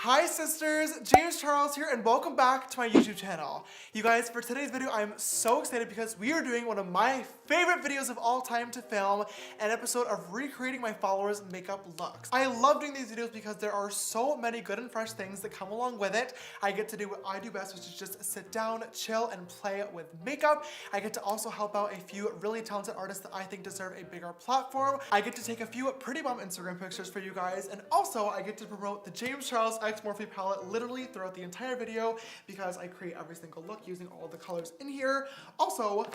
Hi sisters, James Charles here and welcome back to my YouTube channel. You guys, for today's video, I'm so excited because we are doing one of my favorite videos of all time to film, an episode of recreating my followers' makeup looks. I love doing these videos because there are so many good and fresh things that come along with it. I get to do what I do best, which is just sit down, chill, and play with makeup. I get to also help out a few really talented artists that I think deserve a bigger platform. I get to take a few pretty bomb Instagram pictures for you guys, and also I get to promote the James Charles X Morphe palette literally throughout the entire video because I create every single look using all of the colors in here. Also,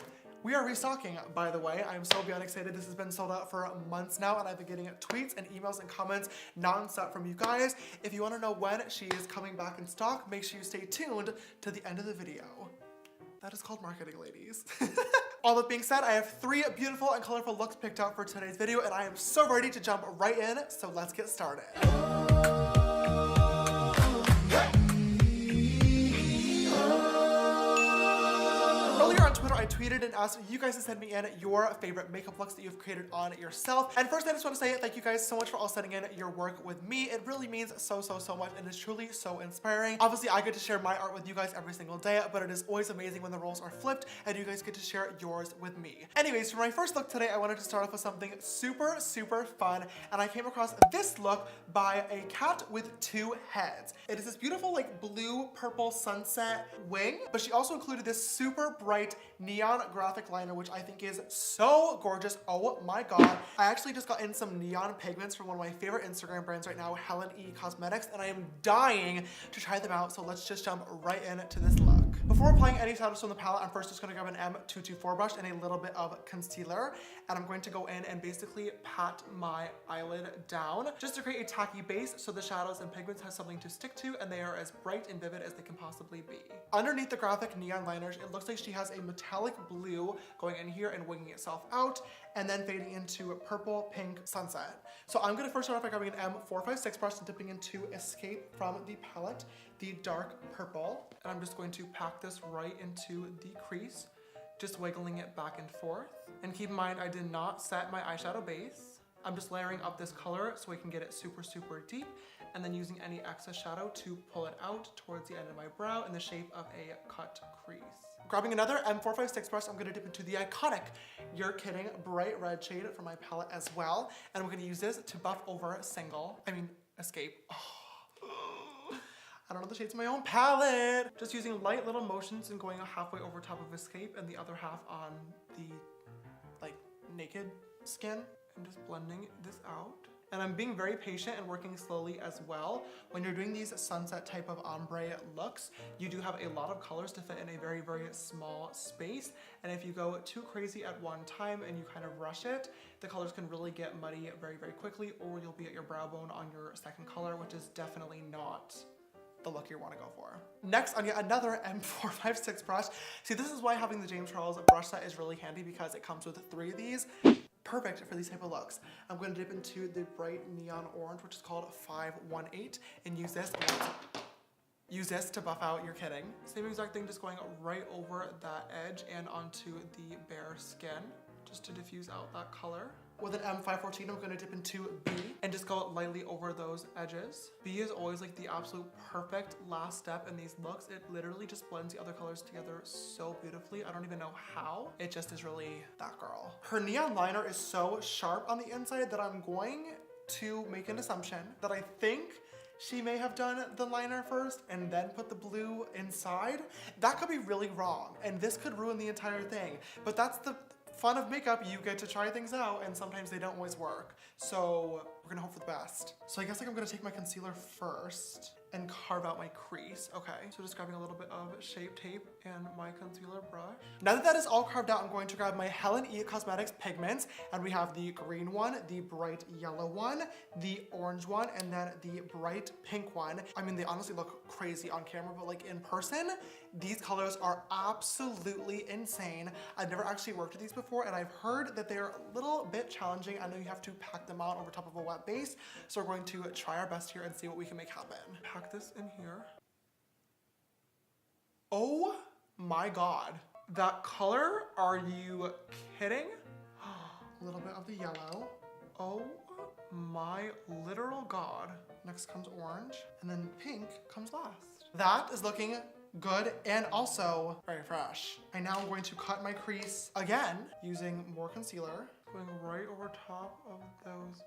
we are restocking, by the way. I'm so beyond excited. This has been sold out for months now, and I've been getting tweets and emails and comments non-stop from you guys. If you want to know when she is coming back in stock, make sure you stay tuned to the end of the video. That is called marketing, ladies. All that being said, I have 3 beautiful and colorful looks picked out for today's video, and I am so ready to jump right in, so let's get started. Earlier on Twitter, I tweeted and asked you guys to send me in your favorite makeup looks that you've created on yourself. And first, I just want to say thank you guys so much for all sending in your work with me. It really means so much and is truly so inspiring. Obviously, I get to share my art with you guys every single day, but it is always amazing when the roles are flipped and you guys get to share yours with me. Anyways, for my first look today, I wanted to start off with something super fun, and I came across this look by a cat with 2 heads. It is this beautiful like blue purple sunset wing, but she also included this super bright neon graphic liner, which I think is so gorgeous. Oh my god. I actually just got in some neon pigments from one of my favorite Instagram brands right now, Helen E Cosmetics, and I am dying to try them out, so let's just jump right into this look. Before applying any shadows from the palette, I'm first just going to grab an M224 brush and a little bit of concealer, and I'm going to go in and basically pat my eyelid down just to create a tacky base so the shadows and pigments have something to stick to and they are as bright and vivid as they can possibly be. Underneath the graphic neon liners, it looks like she has a metallic blue going in here and winging itself out, and then fading into a purple pink sunset. So I'm going to first start off by grabbing an M456 brush and dipping into Escape from the palette, the dark purple, and I'm just going to pack this right into the crease, just wiggling it back and forth. And keep in mind, I did not set my eyeshadow base. I'm just layering up this color so I can get it super deep, and then using any excess shadow to pull it out towards the end of my brow in the shape of a cut crease. Grabbing another M456 brush, I'm going to dip into the iconic You're Kidding bright red shade from my palette as well, and we're going to use this to buff over Escape. Oh. I don't know the shades of my own palette. Just using light little motions and going halfway over top of Escape and the other half on the naked skin. I'm just blending this out. And I'm being very patient and working slowly as well. When you're doing these sunset type of ombre looks, you do have a lot of colors to fit in a very small space. And if you go too crazy at one time and you kind of rush it, the colors can really get muddy very quickly, or you'll be at your brow bone on your second color, which is definitely not the look you want to go for. Next, on yet another M456 brush. See, this is why having the James Charles brush set is really handy because it comes with 3 of these. Perfect for these type of looks. I'm going to dip into the bright neon orange, which is called 518, and use this to buff out You're Kidding. Same exact thing, just going right over that edge and onto the bare skin, just to diffuse out that color. With an M514, I'm going to dip into B and just go lightly over those edges. B is always like the absolute perfect last step in these looks. It literally just blends the other colors together so beautifully. I don't even know how. It just is really that girl. Her neon liner is so sharp on the inside that I'm going to make an assumption that I think she may have done the liner first and then put the blue inside. That could be really wrong, and this could ruin the entire thing. But that's the fun of makeup. You get to try things out, and sometimes they don't always work. So we're gonna hope for the best. So I guess I'm gonna take my concealer first and carve out my crease. Okay, so just grabbing a little bit of Shape Tape and my concealer brush. Now that that is all carved out, I'm going to grab my Helen E Cosmetics pigments, and we have the green one, the bright yellow one, the orange one, and then the bright pink one. I mean, they honestly look crazy on camera, but like in person, these colors are absolutely insane. I've never actually worked with these before, and I've heard that they're a little bit challenging. I know you have to pack them out over top of a wet base, so we're going to try our best here and see what we can make happen. Pack this in here. Oh my god. That color, are you kidding? A little bit of the yellow. Oh my literal god. Next comes orange, and then pink comes last. That is looking good and also very fresh. And now I'm going to cut my crease again using more concealer, going right over top of those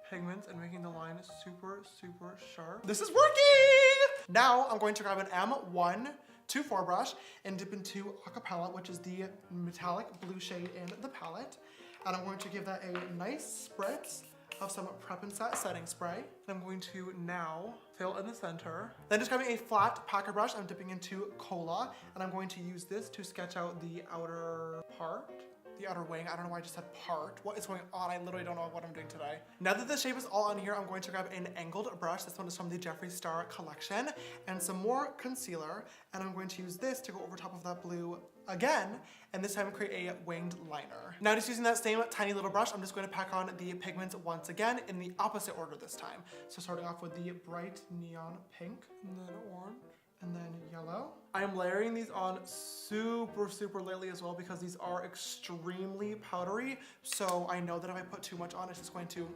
pigments and making the line super, super sharp. This is working! Now I'm going to grab an M124 brush and dip into Acapella, which is the metallic blue shade in the palette. And I'm going to give that a nice spritz of some Prep and Set setting spray. And I'm going to now fill in the center. Then just grabbing a flat packer brush, I'm dipping into Cola, and I'm going to use this to sketch out the outer part. The outer wing. I don't know why I just said part. What is going on? I literally don't know what I'm doing today. Now that the shape is all on here, I'm going to grab an angled brush. This one is from the Jeffree Star collection, and some more concealer. And I'm going to use this to go over top of that blue again, and this time create a winged liner. Now just using that same tiny little brush, I'm just going to pack on the pigments once again in the opposite order this time. So starting off with the bright neon pink, and then orange, and then yellow. I am layering these on super, super lightly as well because these are extremely powdery. So I know that if I put too much on, it's just going to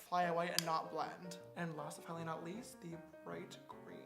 fly away and not blend. And last but finally not least, the bright green.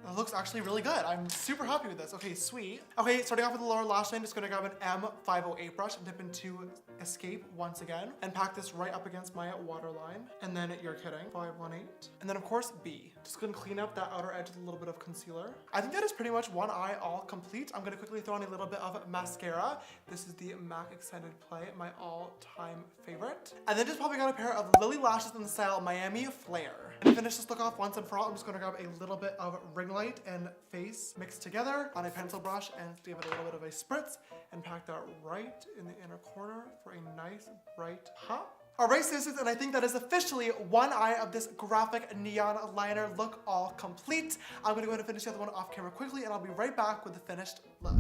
That looks actually really good. I'm super happy with this. Okay, sweet. Okay, starting off with the lower lash line, just gonna grab an M508 brush and dip into Escape once again and pack this right up against my waterline. And then you're kidding, 518. And then of course B. Just gonna clean up that outer edge with a little bit of concealer. I think that is pretty much one eye all complete. I'm gonna quickly throw on a little bit of mascara. This is the MAC Extended Play, my all-time favorite. And then just popping on a pair of Lily lashes in the style Miami Flare. And to finish this look off once and for all, I'm just gonna grab a little bit of ring light and face mixed together on a pencil brush and give it a little bit of a spritz and pack that right in the inner corner for a nice bright pop. All right, sisters, and I think that is officially one eye of this graphic neon liner look all complete. I'm gonna go ahead and finish the other one off camera quickly, and I'll be right back with the finished look.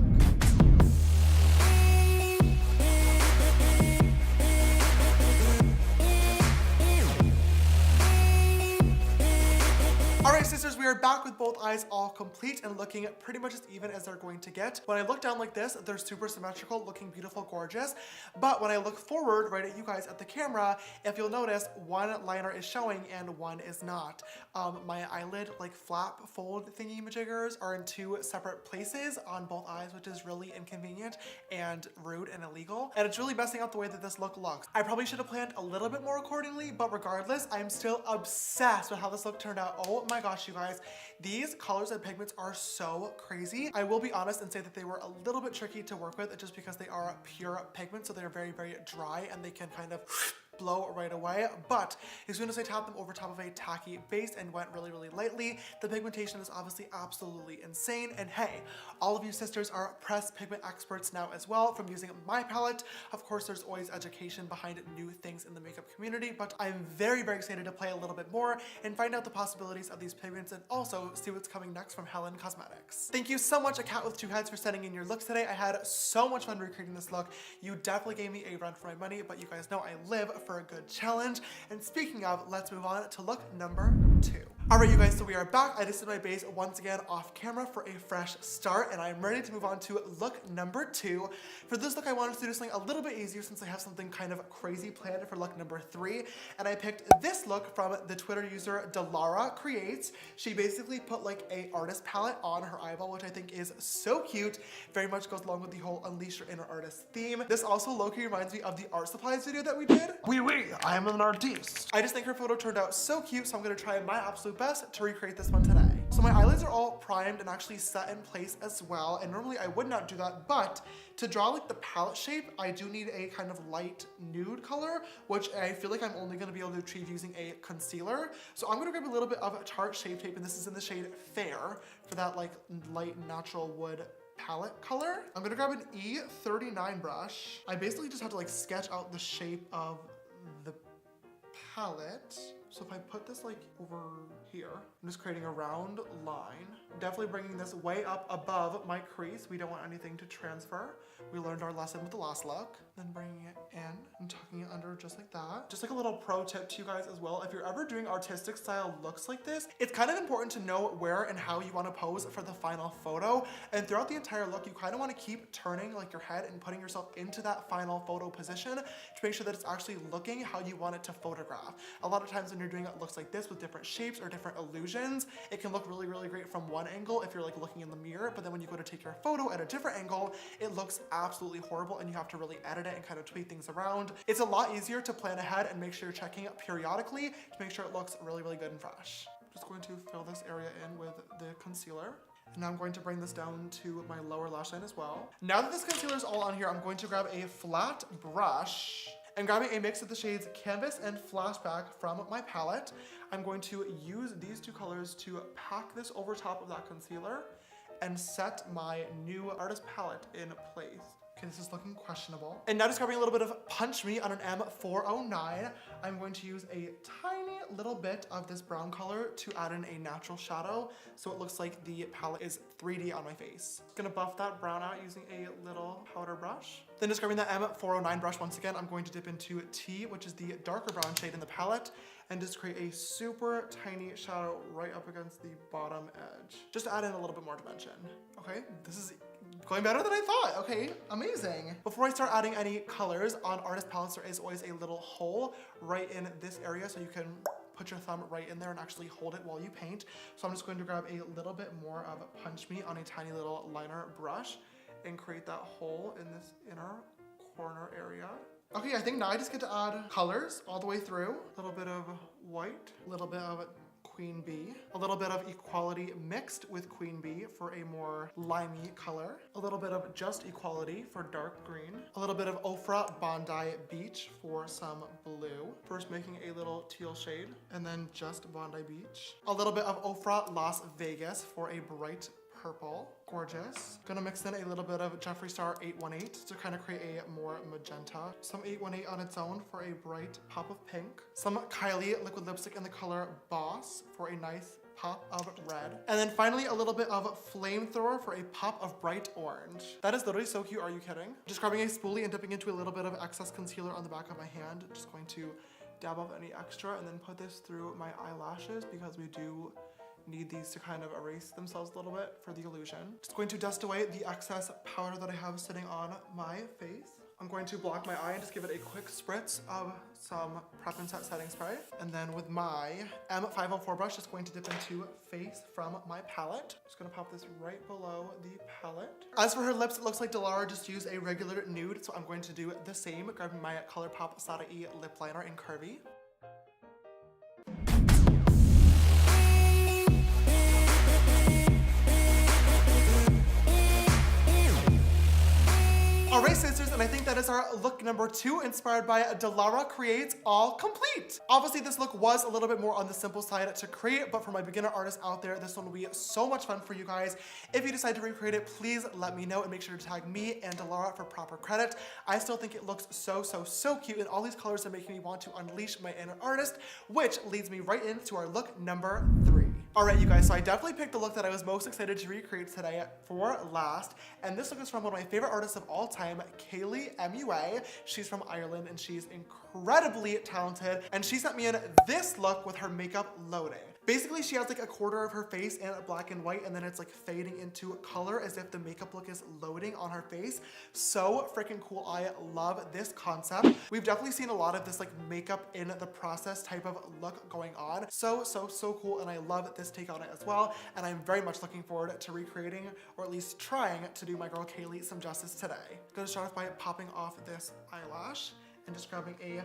Alright sisters, we are back with both eyes all complete and looking pretty much as even as they're going to get. When I look down like this, they're super symmetrical, looking beautiful, gorgeous. But when I look forward right at you guys at the camera, if you'll notice, one liner is showing and one is not. My eyelid like flap fold thingy majiggers are in two separate places on both eyes, which is really inconvenient and rude and illegal. And it's really messing up the way that this look looks. I probably should have planned a little bit more accordingly, but regardless, I'm still obsessed with how this look turned out. Oh my gosh, you guys, these colors and pigments are so crazy. I will be honest and say that they were a little bit tricky to work with just because they are pure pigments, so they're very, very dry and they can kind of blow right away. But as soon as I tapped them over top of a tacky base and went really, really lightly, the pigmentation is obviously absolutely insane. And hey, all of you sisters are pressed pigment experts now as well from using my palette. Of course, there's always education behind new things in the makeup community, but I'm very, very excited to play a little bit more and find out the possibilities of these pigments and also see what's coming next from Helen Cosmetics. Thank you so much, A Cat with Two Heads, for sending in your looks today. I had so much fun recreating this look. You definitely gave me a run for my money, but you guys know I live for a good challenge. And speaking of, let's move on to look number 2. Alright you guys, so we are back. I just did my base once again off camera for a fresh start, and I'm ready to move on to look number 2. For this look, I wanted to do something a little bit easier since I have something kind of crazy planned for look number 3, and I picked this look from the Twitter user Delara Creates. She basically put like a artist palette on her eyeball, which I think is so cute. Very much goes along with the whole Unleash Your Inner Artist theme. This also low-key reminds me of the art supplies video that we did. Oui, I am an artiste. I just think her photo turned out so cute, so I'm gonna try my absolute best to recreate this one today. So my eyelids are all primed and actually set in place as well, and normally I would not do that, but to draw like the palette shape, I do need a kind of light nude color, which I feel like I'm only gonna be able to achieve using a concealer. So I'm gonna grab a little bit of Tarte Shape Tape, and this is in the shade Fair for that like light natural wood palette color. I'm gonna grab an E39 brush. I basically just have to like sketch out the shape of the palette. So if I put this like over here. I'm just creating a round line. Definitely bringing this way up above my crease. We don't want anything to transfer. We learned our lesson with the last look. Then bringing it in and tucking it under just like that. Just like a little pro tip to you guys as well. If you're ever doing artistic style looks like this, it's kind of important to know where and how you want to pose for the final photo. And throughout the entire look, you kind of want to keep turning like your head and putting yourself into that final photo position to make sure that it's actually looking how you want it to photograph. A lot of times when you're doing looks like this with different shapes or different illusions, it can look really, really great from one angle if you're like looking in the mirror, but then when you go to take your photo at a different angle, it looks absolutely horrible and you have to really edit it and kind of tweak things around. It's a lot easier to plan ahead and make sure you're checking it periodically to make sure it looks really, really good and fresh. I'm just going to fill this area in with the concealer. Now I'm going to bring this down to my lower lash line as well. Now that this concealer is all on here, I'm going to grab a flat brush and grabbing a mix of the shades Canvas and Flashback from my palette. I'm going to use these two colors to pack this over top of that concealer and set my new artist palette in place. Okay, this is looking questionable. And now just grabbing a little bit of Punch Me on an M409, I'm going to use a tiny little bit of this brown color to add in a natural shadow so it looks like the palette is 3D on my face. Gonna buff that brown out using a little powder brush. Then just grabbing that M409 brush once again, I'm going to dip into T, which is the darker brown shade in the palette, and just create a super tiny shadow right up against the bottom edge. Just to add in a little bit more dimension. Okay, this is going better than I thought. Okay, amazing. Before I start adding any colors on artist palettes, there is always a little hole right in this area so you can put your thumb right in there and actually hold it while you paint. So I'm just going to grab a little bit more of Punch Me on a tiny little liner brush and create that hole in this inner corner area. Okay, I think now I just get to add colors all the way through. A little bit of white, a little bit of Queen Bee, a little bit of Equality mixed with Queen Bee for a more limey color, a little bit of Just Equality for dark green, a little bit of Ofra Bondi Beach for some blue. First making a little teal shade, and then just Bondi Beach. A little bit of Ofra Las Vegas for a bright purple. Gorgeous. Gonna mix in a little bit of Jeffree Star 818 to kind of create a more magenta. Some 818 on its own for a bright pop of pink. Some Kylie liquid lipstick in the color Boss for a nice pop of red. And then finally a little bit of Flamethrower for a pop of bright orange. That is literally so cute, are you kidding? Just grabbing a spoolie and dipping into a little bit of excess concealer on the back of my hand. Just going to dab off any extra and then put this through my eyelashes because we do need these to kind of erase themselves a little bit for the illusion. Just going to dust away the excess powder that I have sitting on my face. I'm going to block my eye and just give it a quick spritz of some Prep and Set setting spray. And then with my M504 brush, just going to dip into Face from my palette. Just gonna pop this right below the palette. As for her lips, it looks like Delara just used a regular nude, so I'm going to do the same, grabbing my ColourPop Sada E lip liner in Curvy. Alright sisters, and I think that is our look number 2, inspired by Delara Creates, all complete. Obviously this look was a little bit more on the simple side to create, but for my beginner artists out there, this one will be so much fun for you guys. If you decide to recreate it, please let me know and make sure to tag me and Delara for proper credit. I still think it looks so cute, and all these colors are making me want to unleash my inner artist, which leads me right into our look number 3. Alright you guys, so I definitely picked the look that I was most excited to recreate today for last, and this look is from one of my favorite artists of all time, Kaylee MUA. She's from Ireland and she's incredibly talented, and she sent me in this look with her makeup loading. Basically, she has like a quarter of her face in black and white, and then it's like fading into color as if the makeup look is loading on her face. So freaking cool. I love this concept. We've definitely seen a lot of this like makeup in the process type of look going on. So cool, and I love this take on it as well, and I'm very much looking forward to recreating, or at least trying to do my girl Kaylee some justice today. Gonna start off by popping off this eyelash and just grabbing a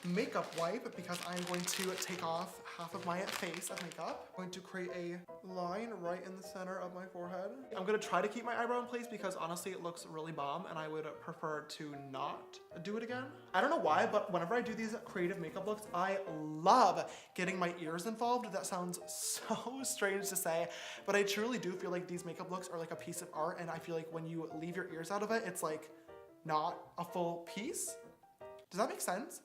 makeup wipe because I'm going to take off half of my face of makeup. I'm going to create a line right in the center of my forehead. I'm gonna try to keep my eyebrow in place because honestly it looks really bomb and I would prefer to not do it again. I don't know why, but whenever I do these creative makeup looks, I love getting my ears involved. That sounds so strange to say, but I truly do feel like these makeup looks are like a piece of art, and I feel like when you leave your ears out of it, it's like not a full piece. Does that make sense?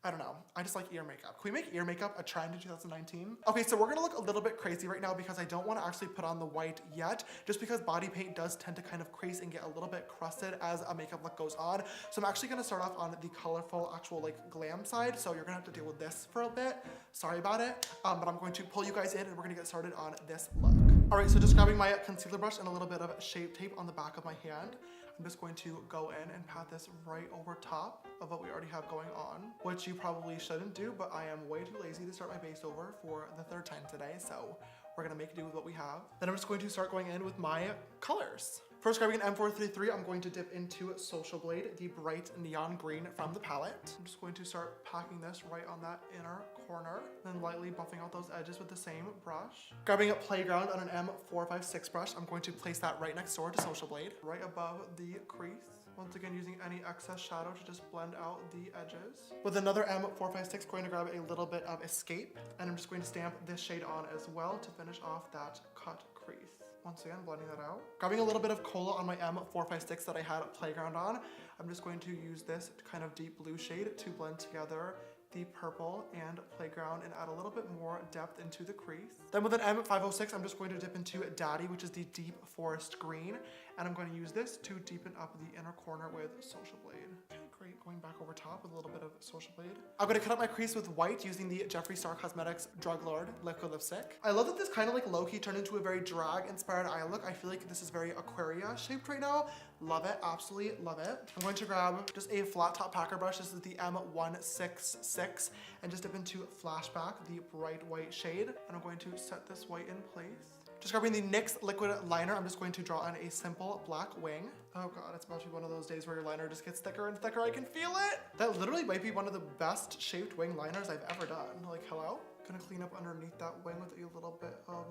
I don't know. I just like ear makeup. Can we make ear makeup a trend in 2019? Okay, so we're gonna look a little bit crazy right now because I don't wanna actually put on the white yet, just because body paint does tend to kind of crease and get a little bit crusted as a makeup look goes on. So I'm actually gonna start off on the colorful actual like glam side. So you're gonna have to deal with this for a bit. Sorry about it. But I'm going to pull you guys in and we're gonna get started on this look. All right, so just grabbing my concealer brush and a little bit of shape tape on the back of my hand. I'm just going to go in and pat this right over top of what we already have going on, which you probably shouldn't do, but I am way too lazy to start my base over for the third time today, so we're gonna make do with what we have. Then I'm just going to start going in with my colors. First, grabbing an M433, I'm going to dip into Social Blade, the bright neon green from the palette. I'm just going to start packing this right on that inner corner, then lightly buffing out those edges with the same brush. Grabbing a Playground on an M456 brush, I'm going to place that right next door to Social Blade, right above the crease. Once again, using any excess shadow to just blend out the edges. With another M456, going to grab a little bit of Escape, and I'm just going to stamp this shade on as well to finish off that cut crease. Once again, blending that out. Grabbing a little bit of Cola on my M456 that I had Playground on, I'm just going to use this kind of deep blue shade to blend together the purple and Playground and add a little bit more depth into the crease. Then with an M506, I'm just going to dip into Daddy, which is the deep forest green, and I'm going to use this to deepen up the inner corner with Social Blade. Okay, great. Going back over top with a little bit of Social Blade. I'm going to cut up my crease with white using the Jeffree Star Cosmetics Drug Lord Liquid Lipstick. I love that this kind of like low-key turned into a very drag-inspired eye look. I feel like this is very Aquaria shaped right now. Love it, absolutely love it. I'm going to grab just a flat top packer brush. This is the M166, and just dip into Flashback, the bright white shade. And I'm going to set this white in place. Just grabbing the NYX liquid liner, I'm just going to draw on a simple black wing. Oh God, it's about to be one of those days where your liner just gets thicker and thicker. I can feel it. That literally might be one of the best shaped wing liners I've ever done. Like, hello? Gonna clean up underneath that wing with a little bit of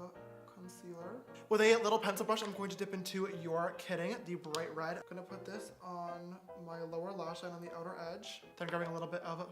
concealer. With a little pencil brush, I'm going to dip into You're Kidding, the bright red. I'm gonna put this on my lower lash line on the outer edge. Then grabbing a little bit of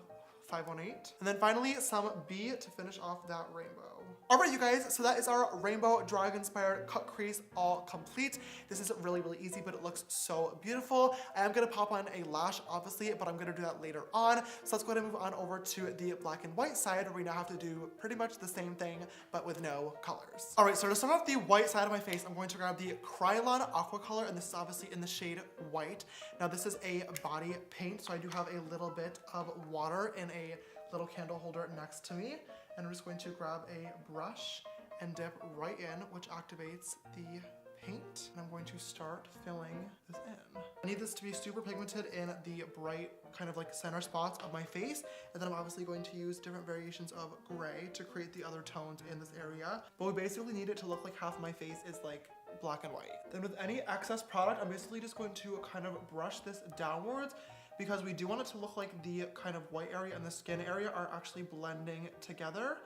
518. And then finally, some B to finish off that rainbow. All right, you guys, so that is our rainbow drag-inspired cut crease all complete. This is really, really easy, but it looks so beautiful. I am gonna pop on a lash, obviously, but I'm gonna do that later on. So let's go ahead and move on over to the black and white side, where we now have to do pretty much the same thing, but with no colors. All right, so to start off the white side of my face, I'm going to grab the Krylon Aqua Color, and this is obviously in the shade white. Now, this is a body paint, so I do have a little bit of water in a little candle holder next to me. And I'm just going to grab a brush and dip right in, which activates the paint. And I'm going to start filling this in. I need this to be super pigmented in the bright kind of like center spots of my face. And then I'm obviously going to use different variations of gray to create the other tones in this area. But we basically need it to look like half of my face is like black and white. Then with any excess product, I'm basically just going to kind of brush this downwards, because we do want it to look like the kind of white area and the skin area are actually blending together.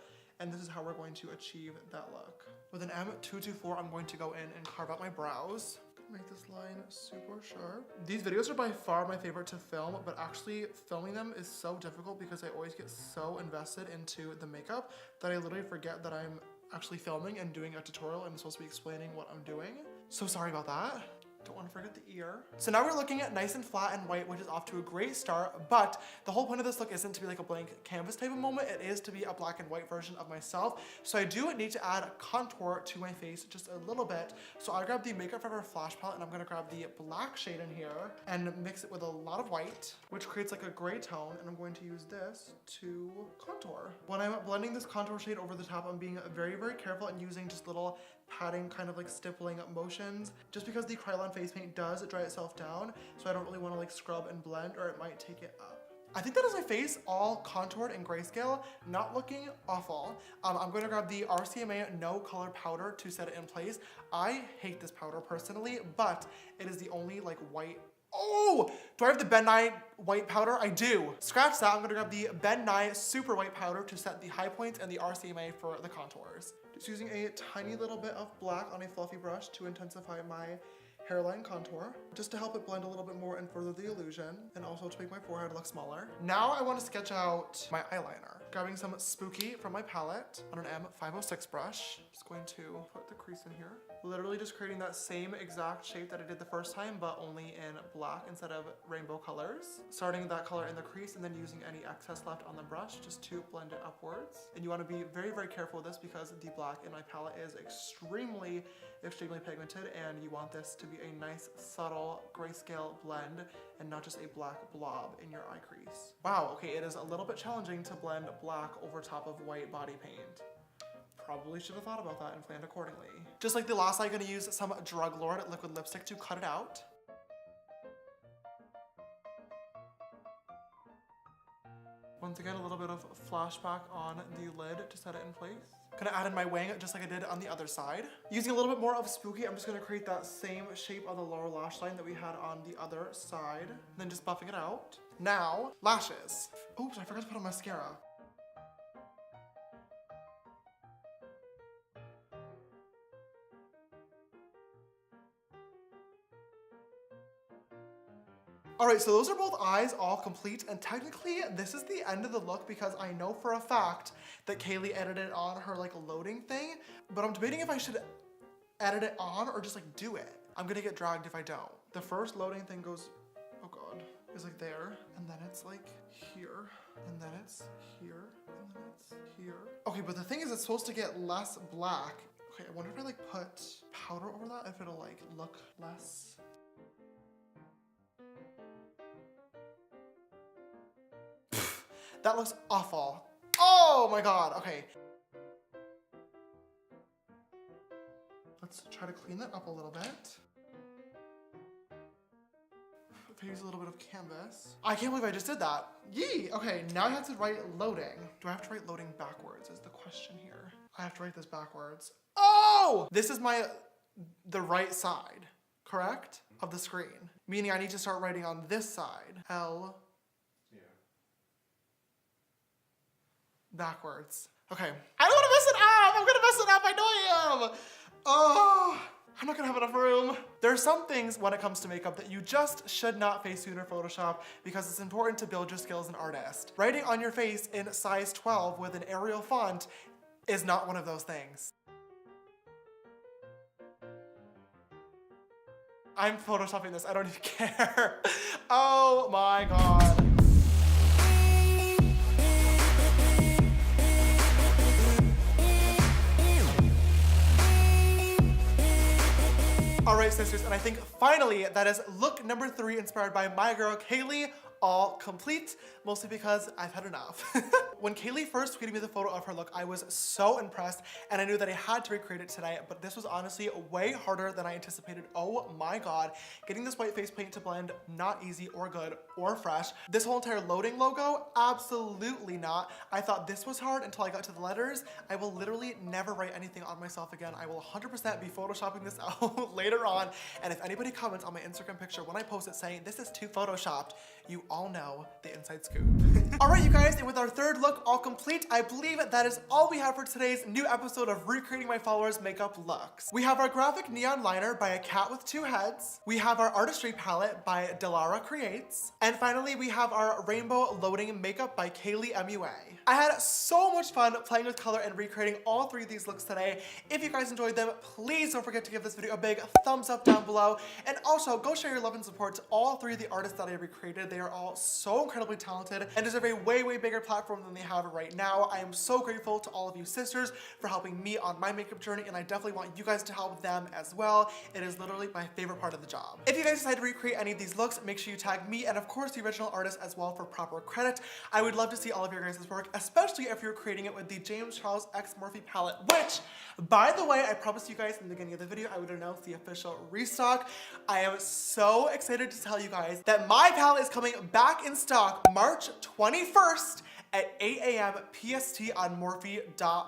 And this is how we're going to achieve that look. With an M224, I'm going to go in and carve out my brows. Make this line super sharp. These videos are by far my favorite to film, but actually filming them is so difficult because I always get so invested into the makeup that I literally forget that I'm actually filming and doing a tutorial and I'm supposed to be explaining what I'm doing. So sorry about that. Don't want to forget the ear. So now we're looking at nice and flat and white, which is off to a great start, but the whole point of this look isn't to be like a blank canvas type of moment. It is to be a black and white version of myself. So I do need to add contour to my face just a little bit. So I grab the Makeup Forever Flash Palette and I'm gonna grab the black shade in here and mix it with a lot of white, which creates like a gray tone. And I'm going to use this to contour. When I'm blending this contour shade over the top, I'm being very, very careful and using just little patting kind of like stippling motions, just because the Krylon face paint does dry itself down, so I don't really want to like scrub and blend or it might take it up. I think that is my face all contoured in grayscale, not looking awful. I'm going to grab the RCMA No Color Powder to set it in place. I hate this powder personally, but it is the only like white. Oh, do I have the Ben Nye white powder? I do. Scratch that. I'm gonna grab the Ben Nye Super White Powder to set the high points and the RCMA for the contours. Just using a tiny little bit of black on a fluffy brush to intensify my hairline contour, just to help it blend a little bit more and further the illusion, and also to make my forehead look smaller. Now I want to sketch out my eyeliner. Grabbing some Spooky from my palette on an M506 brush. Just going to put the crease in here. Literally just creating that same exact shape that I did the first time, but only in black instead of rainbow colors. Starting that color in the crease and then using any excess left on the brush just to blend it upwards. And you want to be very, very careful with this because the black in my palette is extremely pigmented, and you want this to be a nice, subtle grayscale blend and not just a black blob in your eye crease. Wow, okay, it is a little bit challenging to blend black over top of white body paint. Probably should have thought about that and planned accordingly. Just like the last, I'm gonna use some Drug Lord liquid lipstick to cut it out. Once again, a little bit of flashback on the lid to set it in place. Gonna add in my wing just like I did on the other side. Using a little bit more of Spooky, I'm just gonna create that same shape on the lower lash line that we had on the other side. And then just buffing it out. Now, lashes. Oops, I forgot to put on mascara. All right, so those are both eyes all complete, and technically this is the end of the look because I know for a fact that Kaylee edited on her like loading thing, but I'm debating if I should edit it on or just like do it. I'm gonna get dragged if I don't. The first loading thing goes, oh God, is like there, and then it's like here, and then it's here, and then it's here. Okay, but the thing is it's supposed to get less black. Okay, I wonder if I like put powder over that, if it'll like look less. That looks awful. Oh my God, okay. Let's try to clean that up a little bit. If I use a little bit of canvas. I can't believe I just did that. Yee, okay, now I have to write loading. Do I have to write loading backwards is the question here. I have to write this backwards. Oh! This is the right side, correct? Of the screen. Meaning I need to start writing on this side. L. Backwards. Okay. I don't want to mess it up! I'm gonna mess it up, I know I am! Oh, I'm not gonna have enough room. There are some things when it comes to makeup that you just should not face tuner Photoshop because it's important to build your skills as an artist. Writing on your face in size 12 with an Arial font is not one of those things. I'm Photoshopping this, I don't even care. Oh my God. All right, sisters, and I think finally that is look number 3 inspired by my girl, Kaylee, all complete, mostly because I've had enough. When Kaylee first tweeted me the photo of her look, I was so impressed, and I knew that I had to recreate it today, but this was honestly way harder than I anticipated. Oh my God. Getting this white face paint to blend, not easy or good or fresh. This whole entire loading logo, absolutely not. I thought this was hard until I got to the letters. I will literally never write anything on myself again. I will 100% be photoshopping this out later on, and if anybody comments on my Instagram picture when I post it saying this is too photoshopped, you all know the inside scoop. All right, you guys, and with our third look all complete, I believe that is all we have for today's new episode of Recreating My Followers' Makeup Looks. We have our graphic neon liner by A Cat with Two Heads. We have our artistry palette by Delara Creates. And finally, we have our rainbow loading makeup by Kaylee MUA. I had so much fun playing with color and recreating all 3 of these looks today. If you guys enjoyed them, please don't forget to give this video a big thumbs up down below. And also, go show your love and support to all 3 of the artists that I recreated. They are all so incredibly talented and deserve a way, way bigger platform than they have right now. I am so grateful to all of you sisters for helping me on my makeup journey, and I definitely want you guys to help them as well. It is literally my favorite part of the job. If you guys decide to recreate any of these looks, make sure you tag me and of course the original artist as well for proper credit. I would love to see all of your guys' work, especially if you're creating it with the James Charles X Morphe palette, which, by the way, I promised you guys in the beginning of the video I would announce the official restock. I am so excited to tell you guys that my palette is coming back in stock March 21st at 8 a.m. PST on Morphe.com.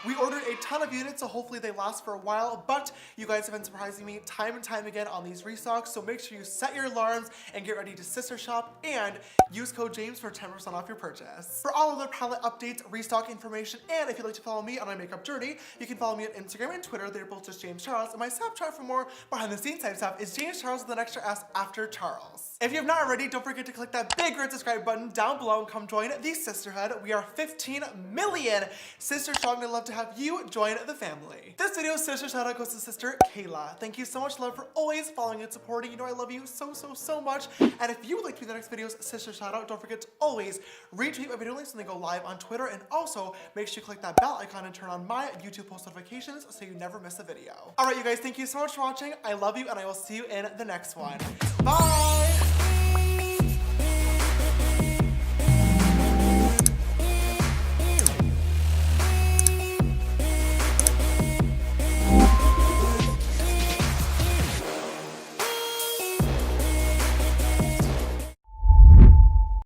We ordered a ton of units, so hopefully they last for a while, but you guys have been surprising me time and time again on these restocks, so make sure you set your alarms and get ready to sister shop and use code James for 10% off your purchase. For all other palette updates, restock information, and if you'd like to follow me on my makeup journey, you can follow me on Instagram and Twitter. They're both just James Charles, and my Snapchat for more behind the scenes type stuff is James Charles with an extra S after Charles. If you have not already, don't forget to click that big red subscribe button down below and come join the sisterhood. We are 15 million sisters strong, and I'd love to have you join the family. This video's sister shout out goes to sister Kayla. Thank you so much, love, for always following and supporting. You know I love you so much. And if you would like to be the next video's sister shout out, don't forget to always retweet my video links when they go live on Twitter, and also make sure you click that bell icon and turn on my YouTube post notifications so you never miss a video. Alright you guys, thank you so much for watching. I love you, and I will see you in the next one. Bye!